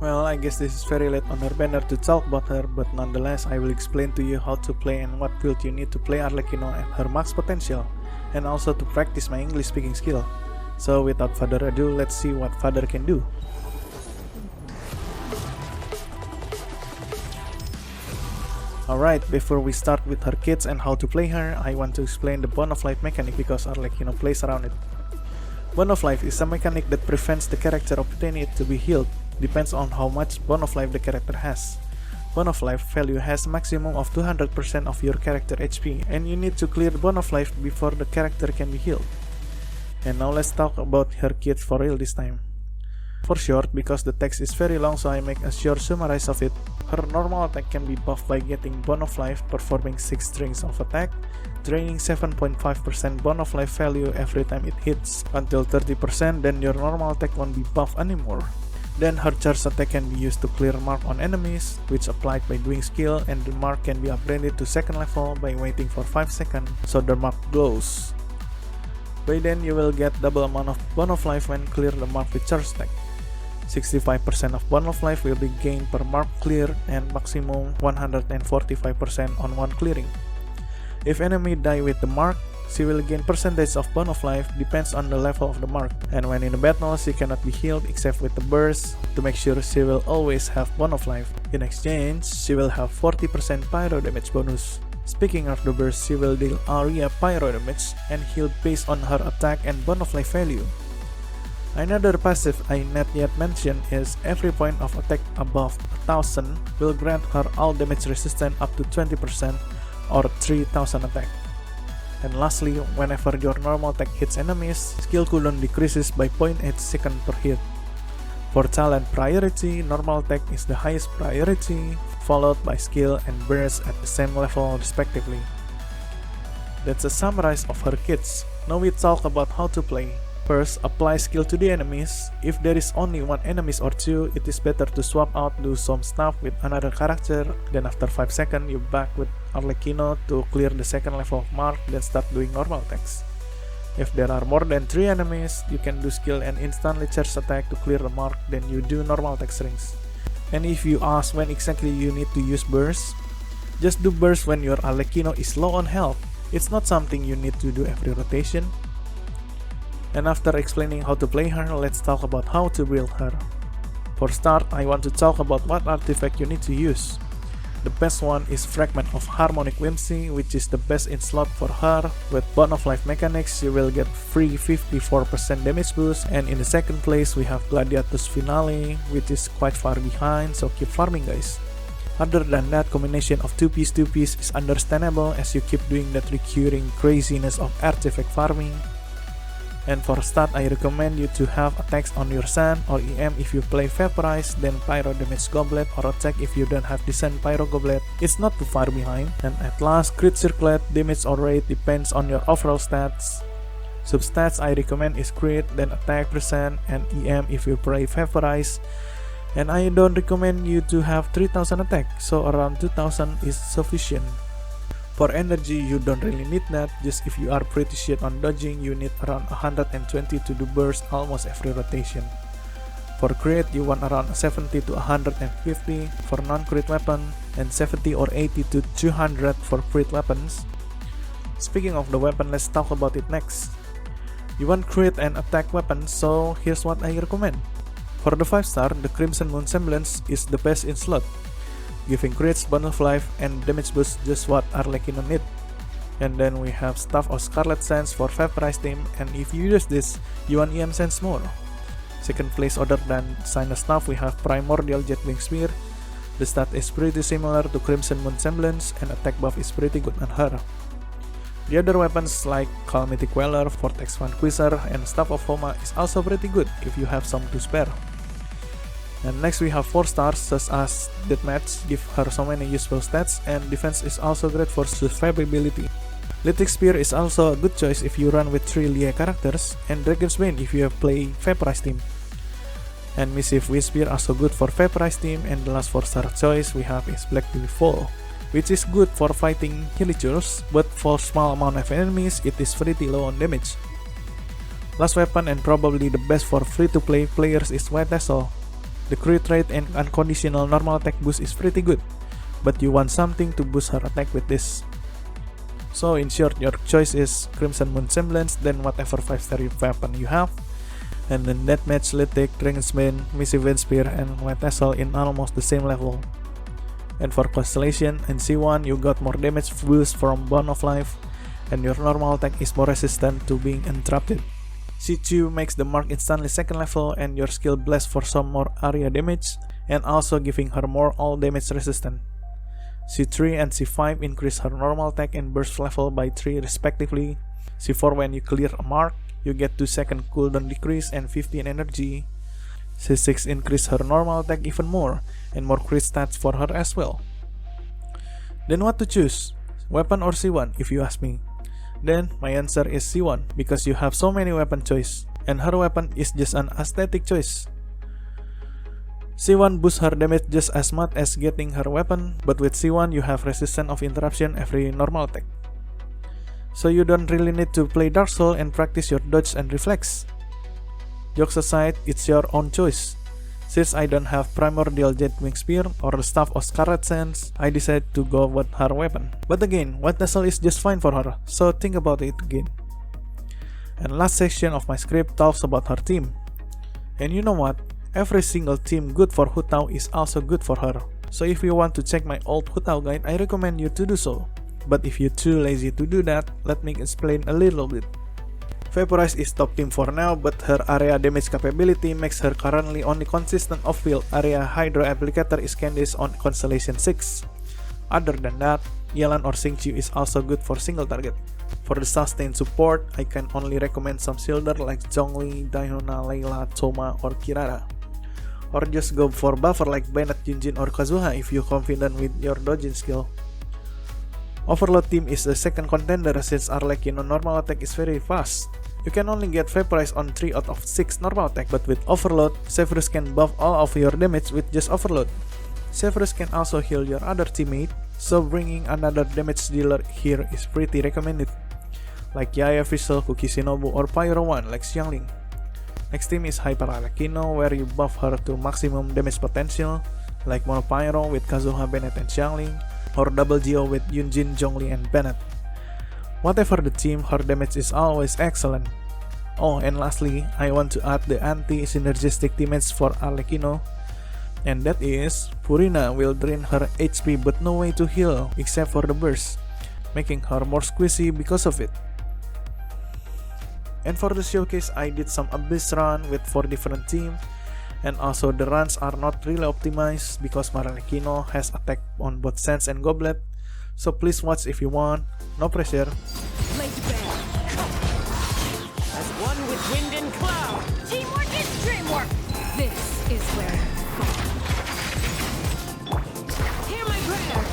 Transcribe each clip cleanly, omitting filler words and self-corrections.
Well, I guess this is very late on her banner to talk about her, but nonetheless I will explain to you how to play and what build you need to play Arlecchino at her max potential, and also to practice my English speaking skill. So without further ado, let's see what Father can do. Alright, before we start with her kits and how to play her, I want to explain the Bone of Life mechanic because Arlecchino plays around it. Bone of Life is a mechanic that prevents the character opportunity to be healed, depends on how much Bone of Life the character has. Bone of Life value has a maximum of 200% of your character HP, and you need to clear the Bone of Life before the character can be healed. And now let's talk about her kit for real this time. For short, because the text is very long, so I make a short summary of it. Her normal attack can be buffed by getting Bone of Life, performing 6 strings of attack, draining 7.5% Bone of Life value every time it hits. Until 30%, then your normal attack won't be buffed anymore. Then her charge attack can be used to clear mark on enemies, which applied by doing skill, and the mark can be upgraded to second level by waiting for 5 seconds, so the mark glows. By then you will get double amount of Bone of Life when clear the mark with charge attack. 65% of Bone of Life will be gained per mark clear and maximum 145% on one clearing. If enemy die with the mark, she will gain percentage of Bone of Life, depends on the level of the mark, and when in a battle she cannot be healed except with the burst to make sure she will always have Bone of Life. In exchange, she will have 40% Pyro damage bonus. Speaking of the burst, she will deal area Pyro damage and heal based on her attack and Bone of Life value. Another passive I not yet mentioned is every point of attack above 1000 will grant her all damage resistance up to 20% or 3000 attack. And lastly, whenever your normal attack hits enemies, skill cooldown decreases by 0.8 seconds per hit. For talent priority, normal attack is the highest priority, followed by skill and burst at the same level respectively. That's a summary of her kits. Now we talk about how to play. First, apply skill to the enemies. If there is only one enemies or two, it is better to swap out, do some stuff with another character, then after 5 seconds you back with Arlecchino to clear the second level of mark, then start doing normal attacks. If there are more than 3 enemies, you can do skill and instantly charge attack to clear the mark, then you do normal attack strings. And if you ask when exactly you need to use burst, just do burst when your Arlecchino is low on health. It's not something you need to do every rotation. And after explaining how to play her, let's talk about how to build her. For start, I want to talk about what artifact you need to use. The best one is Fragment of Harmonic Whimsy, which is the best in slot for her. With Bone of Life mechanics, you will get free 54% damage boost, and in the second place we have Gladiatus Finale, which is quite far behind, so keep farming guys. Other than that, combination of 2-piece is understandable as you keep doing that recurring craziness of artifact farming. And for start, I recommend you to have attacks on your Sun or EM if you play Vaporize, then Pyro damage Goblet, or attack if you don't have decent Pyro Goblet. It's not too far behind. And at last, crit circlet, damage or rate depends on your overall stats. Substats I recommend is crit, then attack percent, and EM if you play Vaporize. And I don't recommend you to have 3000 attack, so around 2000 is sufficient. For energy, you don't really need that, just if you are pretty shit on dodging, you need around 120 to do burst almost every rotation. For crit, you want around 70 to 150 for non-crit weapon, and 70 or 80 to 200 for crit weapons. Speaking of the weapon, let's talk about it next. You want crit and attack weapons, so here's what I recommend. For the 5-star, the Crimson Moon Semblance is the best in slot, giving crits, Bone of Life, and damage boost, just what Arlecchino need. And then we have Staff of Scarlet Sands for Vaporize team, and if you use this, you want EM Sands more. Second place, other than Sinus Staff, we have Primordial Jetwing Spear. The stat is pretty similar to Crimson Moon Semblance, and attack buff is pretty good on her. The other weapons like Calamity Queller, Vortex Vanquisher, and Staff of Homa is also pretty good if you have some to spare. And next we have 4 stars such as Deathmatch, give her so many useful stats, and defense is also great for survivability. Lithic Spear is also a good choice if you run with 3 Lia characters, and Dragon's Bane if you play Vaporize team. And Missive Whisper also good for Vaporize team, and the last 4-star choice we have is Black Fall, which is good for fighting Hilichurls, but for small amount of enemies it is pretty low on damage. Last weapon and probably the best for free-to-play players is White Tassel. The crit rate and unconditional normal attack boost is pretty good, but you want something to boost her attack with this. So in short, your choice is Crimson Moon Semblance, then whatever 5-star weapon you have, and then Deathmatch, Lithic, Dragon's Bane, Missy Vein Spear, and White Tassel in almost the same level. And for Constellation and C1, you got more damage boost from Bond of Life, and your normal attack is more resistant to being interrupted. C2 makes the mark instantly second level, and your skill Blast for some more area damage, and also giving her more all damage resistant. C3 and C5 increase her normal attack and burst level by 3 respectively. C4, when you clear a mark, you get 2 second cooldown decrease and 15 energy. C6 increase her normal attack even more, and more crit stats for her as well. Then what to choose? Weapon or C1 if you ask me? Then my answer is C1, because you have so many weapon choice, and her weapon is just an aesthetic choice. C1 boosts her damage just as much as getting her weapon, but with C1 you have resistance of interruption every normal attack. So you don't really need to play Dark Soul and practice your dodge and reflex. Jokes aside, it's your own choice. Since I don't have Primordial Jetwing Spear or the Staff of Scarlet Sands, I decided to go with her weapon. But again, White Tassel is just fine for her, so think about it again. And last section of my script talks about her team. And you know what? Every single team good for Hu Tao is also good for her. So if you want to check my old Hu Tao guide, I recommend you to do so. But if you're too lazy to do that, let me explain a little bit. Vaporize is top team for now, but her area damage capability makes her currently only consistent off-field area Hydro applicator is Candace on Constellation 6. Other than that, Yelan or Xingqiu is also good for single target. For the sustain support, I can only recommend some shielder like Zhongli, Daihona, Layla, Choma, or Kirara. Or just go for buffer like Bennett, Yunjin, or Kazuha if you're confident with your dodging skill. Overload team is the second contender since Arlecchino normal attack is very fast. You can only get Vaporize on 3 out of 6 normal attack, but with Overload, Severus can buff all of your damage with just Overload. Severus can also heal your other teammate, so bringing another damage dealer here is pretty recommended, like Yaya Visual, Kukishinobu, or Pyro 1 like Xiangling. Next team is Hyper Arlecchino, where you buff her to maximum damage potential, like Mono Pyro with Kazuha, Bennett, and Xiangling, or Double Geo with Yunjin, Zhongli, and Bennett. Whatever the team, her damage is always excellent. Oh, and lastly, I want to add the anti-synergistic teammates for Arlecchino, and that is, Furina will drain her HP but no way to heal except for the burst, making her more squishy because of it. And for the showcase, I did some abyss run with 4 different teams, and also the runs are not really optimized because Arlecchino has attack on both Sands and Goblet, so please watch if you want, no pressure. As one with wind and cloud, teamwork is dreamwork. This is where hear my prayer.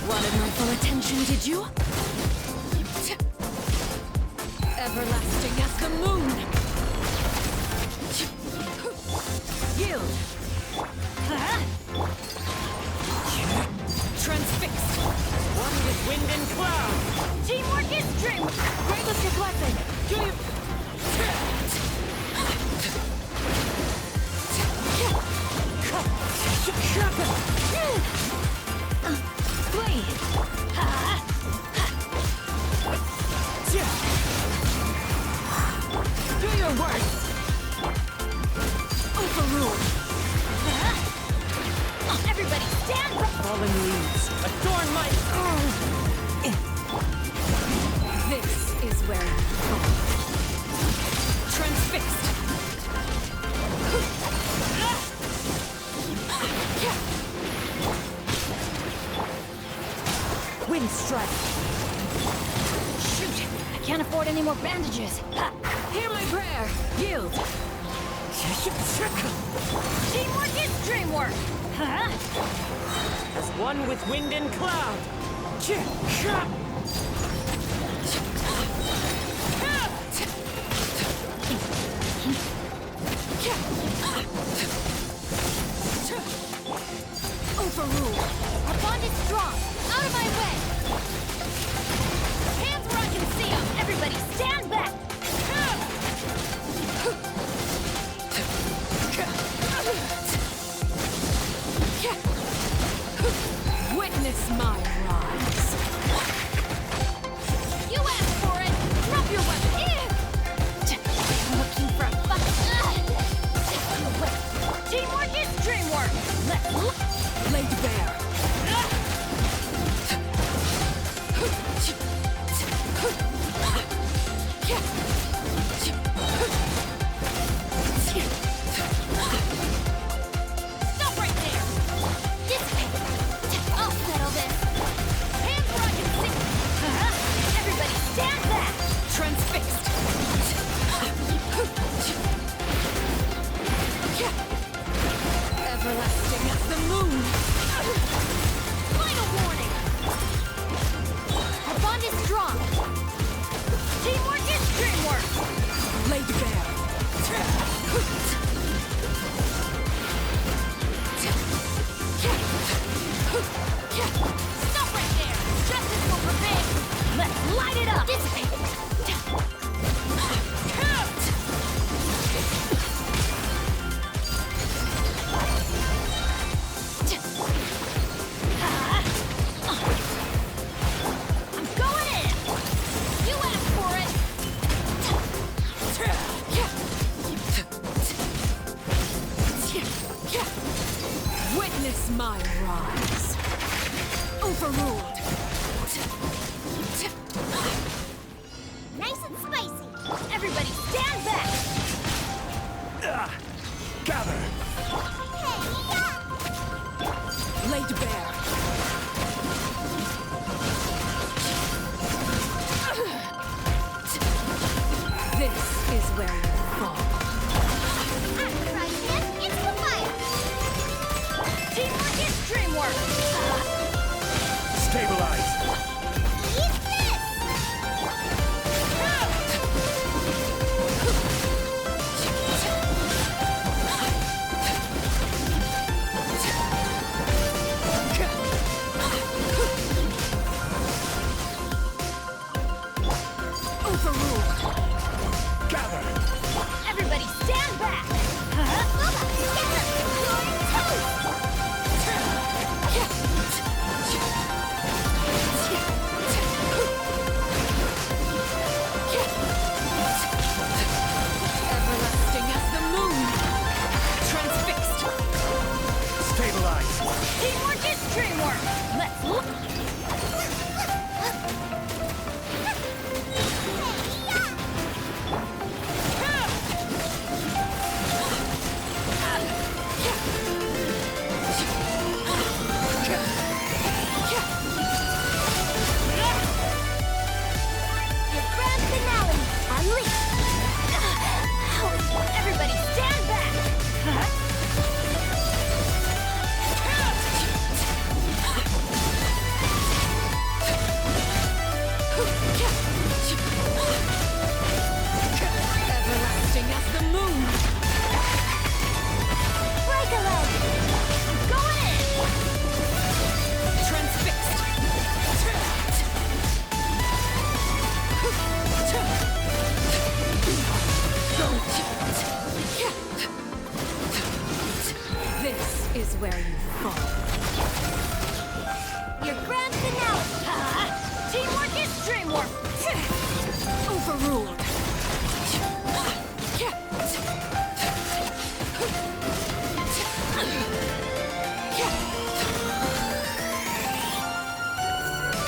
Wanted my full attention, did you? Everlasting as the moon. Yield. Transfixed. One with wind and cloud. Teamwork is dream. Grant us your blessing. Do you? Blade. Do your worst. Overrule. Everybody stand up. Fallen leaves adorn my. This is where you fall. Transfixed. Wind strike. Shoot! I can't afford any more bandages. Hear my prayer. Yield. Teamwork is dreamwork. As one with wind and cloud. Overrule. Our bond is strong. Out of my way. Hands where I can see them. Everybody stand Laid bare. Stop right there! This way! I'll settle this! Hands where I can see! Everybody stand back! Transfixed! Everlasting as the moon! Final warning! Our bond is strong! Teamwork is dreamwork! Laid bare! Stop right there! Justice will prevail! Let's light it up! Dissipate! I'm going in! You asked for it! Witness my rise! Overruled! Nice and spicy! Everybody stand back! Gather! Laid bare! This is where you fall. It's the fire! Teamwork is dreamwork! Stabilize! Eat this! Overruled! Gather! Everybody stand back! Everlasting as the moon! Transfixed! Stabilize! Teamwork is dreamwork! Let's look! Your grand finale! Unleash! Everybody stand back! Everlasting as the moon! Break a leg! I'm going in! Transfixed! This is where you fall. Your grand finale! Teamwork is dreamwork! Overruled!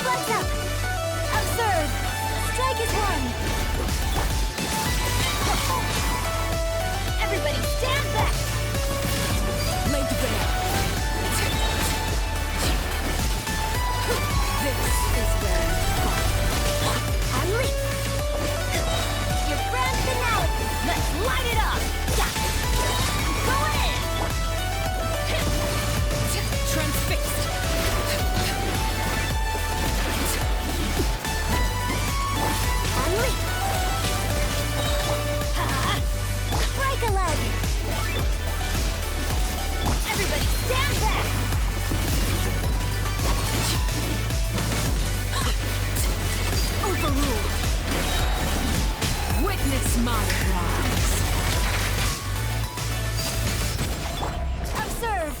Flags up! Observe! Strike is won! Everybody stand back! Laid bare! This is where you fall. Unleash! Your grand finale! Let's light it up! Going in! Transfixed! Unleash! Break a leg! Everybody stand back! Overruled! Witness my rise! Observe!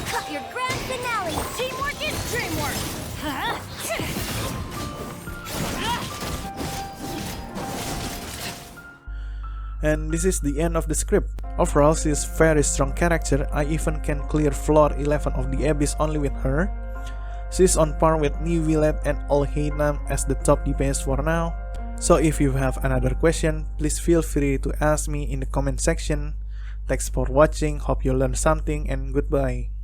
Cut your grand finale! Teamwork is dreamwork! And this is the end of the script. Overall, she is very strong character. I even can clear floor 11 of the Abyss only with her. She's on par with Niwilet and Alheidnam as the top DPS for now. So if you have another question, please feel free to ask me in the comment section. Thanks for watching, hope you learned something, and goodbye.